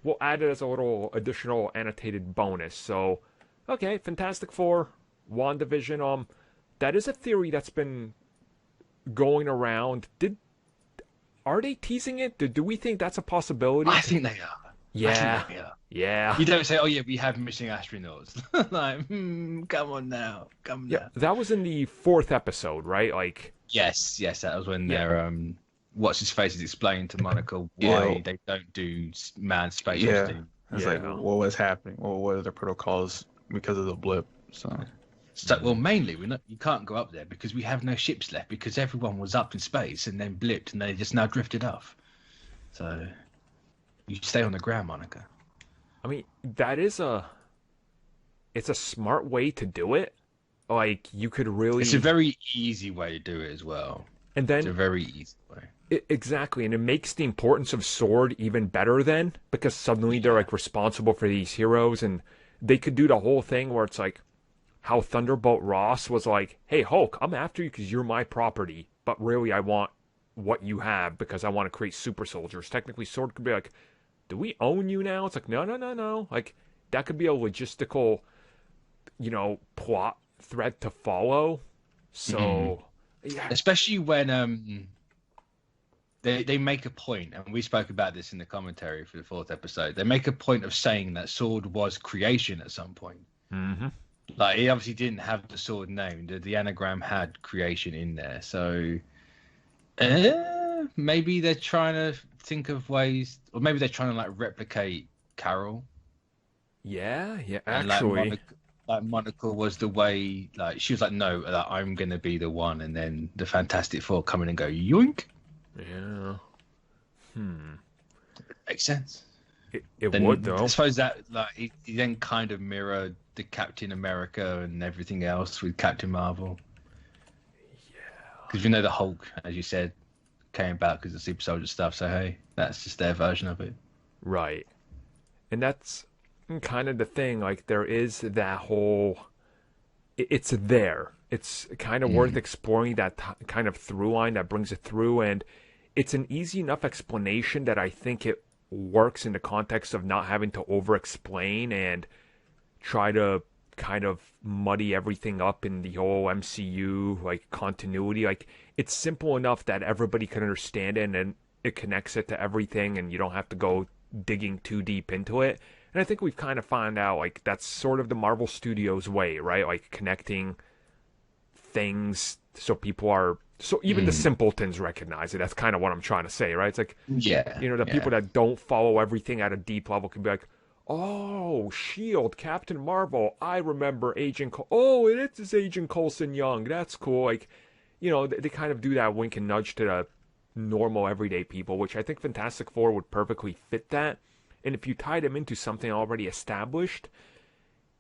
we'll add it as a little additional annotated bonus. So, okay, Fantastic Four, WandaVision. That is a theory that's been going around. Are they teasing it? Do we think that's a possibility? I think they are. Yeah. I think they are. Yeah. You don't say, "Oh yeah, we have missing astronauts." Like, come on now, come Yeah. now. That was in the 4th episode, right? Like, Yes, that was when their what's his face is explaining to Monica why they don't do manned space team. It's like, what was happening? What are the protocols because of the blip? So, well, mainly you can't go up there because we have no ships left because everyone was up in space and then blipped and they just now drifted off. So you stay on the ground, Monica. I mean, it's a smart way to do it. Like, you could really... It's a very easy way to do it as well. And then... It's a very easy way. Exactly, and it makes the importance of S.W.O.R.D even better then, because suddenly they're, like, responsible for these heroes, and they could do the whole thing where it's like, how Thunderbolt Ross was like, hey, Hulk, I'm after you because you're my property, but really I want what you have because I want to create super soldiers. Technically, S.W.O.R.D could be like, do we own you now? It's like, no. Like, that could be a logistical, plot thread to follow. So, yeah. Especially when they make a point, and we spoke about this in the commentary for the 4th episode, they make a point of saying that S.W.O.R.D was creation at some point. Mm-hmm. Like, he obviously didn't have the S.W.O.R.D name. The anagram had creation in there. So, maybe they're trying to think of ways, or maybe they're trying to, like, replicate Carol. Yeah, and, actually. Like Monica was the way, like, she was like, no, I'm going to be the one. And then the Fantastic Four come in and go, yoink. Yeah. Makes sense. It would, though. I suppose that, like, he then kind of mirrored the Captain America and everything else with Captain Marvel. Yeah. Because we know the Hulk, as you said, came about because of Super Soldier stuff. So, hey, that's just their version of it. Right. And that's kind of the thing. Like, there is that whole... It's there. It's kind of worth exploring that kind of through line that brings it through. And it's an easy enough explanation that I think it works in the context of not having to over-explain and try to kind of muddy everything up in the whole MCU, like, continuity. Like, it's simple enough that everybody can understand it, and then it connects it to everything, and you don't have to go digging too deep into it. And I think we've kind of found out, like, that's sort of the Marvel Studios way, right? Like, connecting things so people are... So even the simpletons recognize it. That's kind of what I'm trying to say, right? It's like, people that don't follow everything at a deep level can be like, oh, S.H.I.E.L.D., Captain Marvel, I remember Agent oh, it is Agent Coulson Young. That's cool. Like, they kind of do that wink and nudge to the normal everyday people, which I think Fantastic Four would perfectly fit that. And if you tie them into something already established,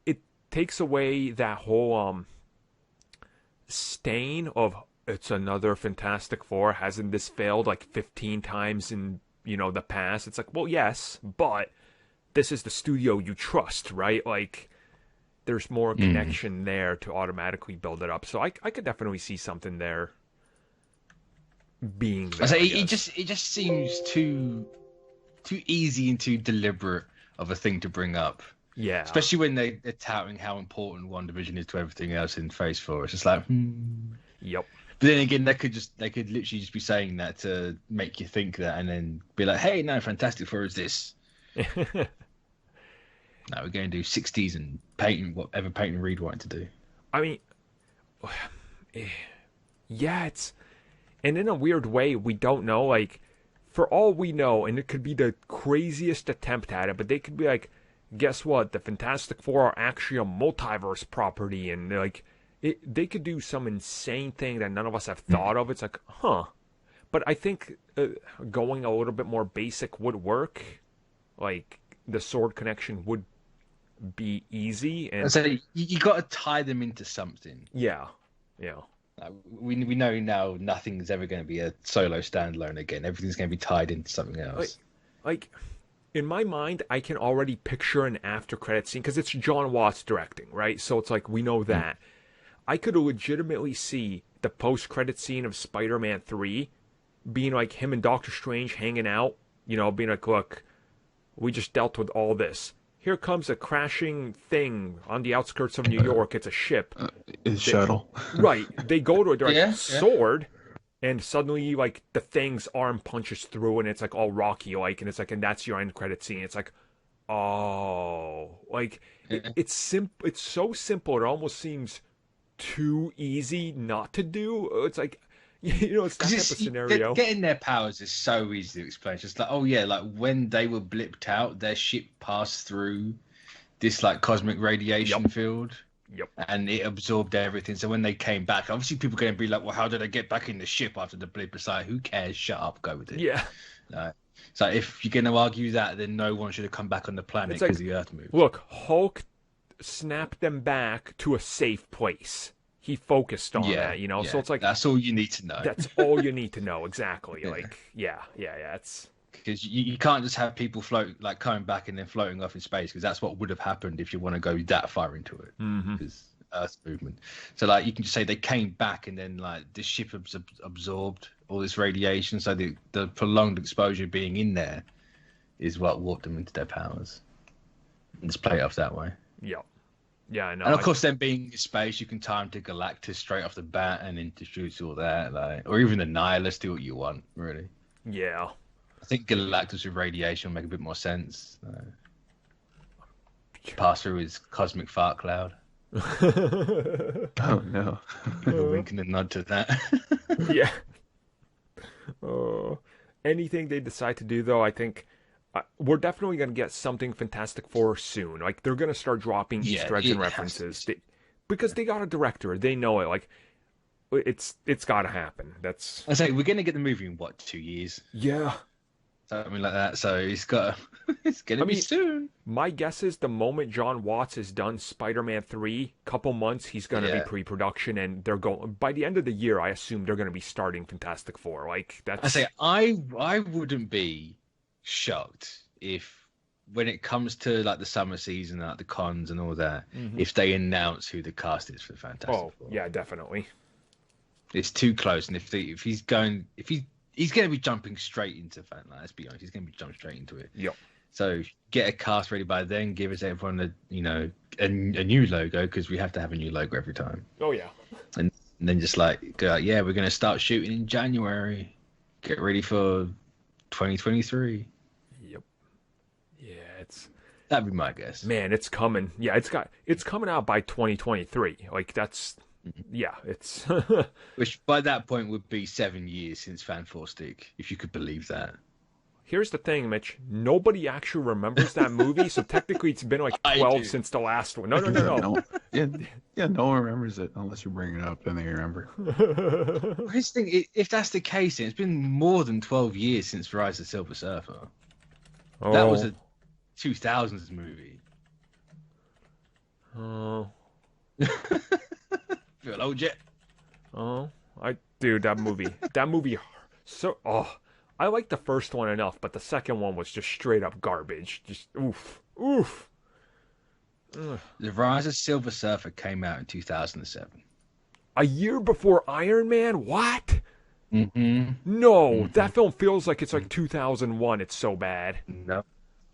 it takes away that whole stain of it's another Fantastic Four. Hasn't this failed like 15 times in, the past? It's like, well, yes, but this is the studio you trust, right? Like, there's more connection there to automatically build it up. So I could definitely see something there being there. It just seems too easy and too deliberate of a thing to bring up. Yeah. Especially when they're touting how important WandaVision is to everything else in Phase 4. It's just like, Yep. But then again, they could literally just be saying that to make you think that, and then be like, "Hey, no, Fantastic Four is this." No, we're going to do 60s and whatever Peyton Reed wanted to do. I mean, yeah, it's, and in a weird way, we don't know. Like, for all we know, and it could be the craziest attempt at it, but they could be like, guess what? The Fantastic Four are actually a multiverse property, and like. They could do some insane thing that none of us have thought of. It's like, huh. But I think going a little bit more basic would work. Like, the S.W.O.R.D connection would be easy. And so you got to tie them into something. Yeah. We know now nothing's ever going to be a solo standalone again. Everything's going to be tied into something else. Like in my mind, I can already picture an after credit scene because it's John Watts directing, right? So it's like, we know that. I could legitimately see the post-credit scene of Spider-Man 3 being like him and Doctor Strange hanging out, being like, look, We just dealt with all this. Here comes a crashing thing on the outskirts of New York. It's a ship. It's shuttle. Right. They go to it. They're like, Yeah. S.W.O.R.D. And suddenly, like, the thing's arm punches through, and it's, like, all Rocky-like, and it's like, and that's your end credit scene. It's like, oh. Like, it's so simple, it almost seems too easy not to do. It's like, it's that type of scenario. Getting their powers is so easy to explain. It's just like, oh yeah, like when they were blipped out, their ship passed through this like cosmic radiation field. Yep. And it absorbed everything. So when they came back, obviously people are going to be like, well, how did they get back in the ship after the blip? It's like, who cares? Shut up, go with it. Yeah. So if you're going to argue that, then no one should have come back on the planet because the Earth moved. Look, Hulk snapped them back to a safe place. He focused on that, So it's like that's all you need to know. That's all you need to know, exactly. Like, it's because you can't just have people coming back and then floating off in space, because that's what would have happened if you want to go that far into it. Because Earth movement. So like you can just say they came back and then like the ship absorbed all this radiation, so the prolonged exposure being in there is what warped them into their powers. And just play it off that way. Yeah, I know. And of course, then being in space, you can time to Galactus straight off the bat and introduce all that, or even the Nihilist. Do what you want, really. Yeah. I think Galactus with radiation will make a bit more sense. Pass through his cosmic fart cloud. Oh no! A wink and a nod to that. Yeah. Anything they decide to do, though, I think we're definitely going to get something Fantastic Four soon. Like, they're going to start dropping Easter eggs and references. Because they got a director. They know it. Like, it's got to happen. I say, we're going to get the movie in, 2 years? Yeah. Something like that. So it's going to be soon. My guess is the moment John Watts is done Spider-Man 3, couple months, he's going to be pre-production, and they're going... By the end of the year, I assume they're going to be starting Fantastic Four. Like, that's... I say, I wouldn't be shocked if, when it comes to like the summer season, like the cons and all that, if they announce who the cast is for Fantastic Four. Yeah, definitely. It's too close, and if he's going to be jumping straight into let's be honest, he's going to be jumping straight into it. Yep. So get a cast ready by then. Give us everyone a new logo, because we have to have a new logo every time. Oh yeah. And then just go, we're going to start shooting in January. Get ready for 2023. Yep. Yeah, that'd be my guess. Man, it's coming. Yeah, it's coming out by 2023. Like, that's it's which by that point would be 7 years since Fantastic, if you could believe that. Here's the thing, Mitch. Nobody actually remembers that movie, so technically it's been like 12 since the last one. No. No one remembers it unless you bring it up, then they remember. Here's the thing, if that's the case, then it's been more than 12 years since Rise of the Silver Surfer. That was a 2000s movie. Oh. Feel old yet? That movie. So, I liked the first one enough, but the second one was just straight up garbage. Just oof. Ugh. The Rise of Silver Surfer came out in 2007. A year before Iron Man? What? Mm-hmm. No, that film feels like it's like 2001. It's so bad. No,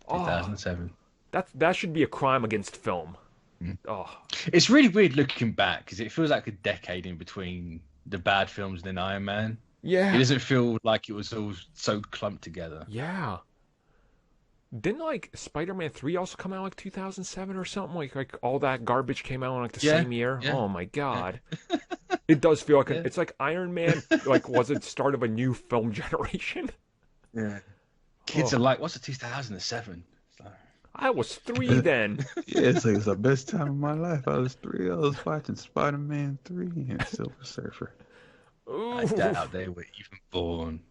2007. That should be a crime against film. It's really weird looking back, because it feels like a decade in between the bad films and then Iron Man. Yeah. It doesn't feel like it was all so clumped together. Yeah. Didn't like Spider-Man 3 also come out like 2007 or something? Like all that garbage came out like the same year? Yeah. Oh my god. It does feel like it's like Iron Man was it start of a new film generation? Yeah. Kids are like, what's a 2007? I was 3 then. Yeah, it's the best time of my life. I was 3. I was watching Spider-Man 3 and Silver Surfer. I doubt they were even born.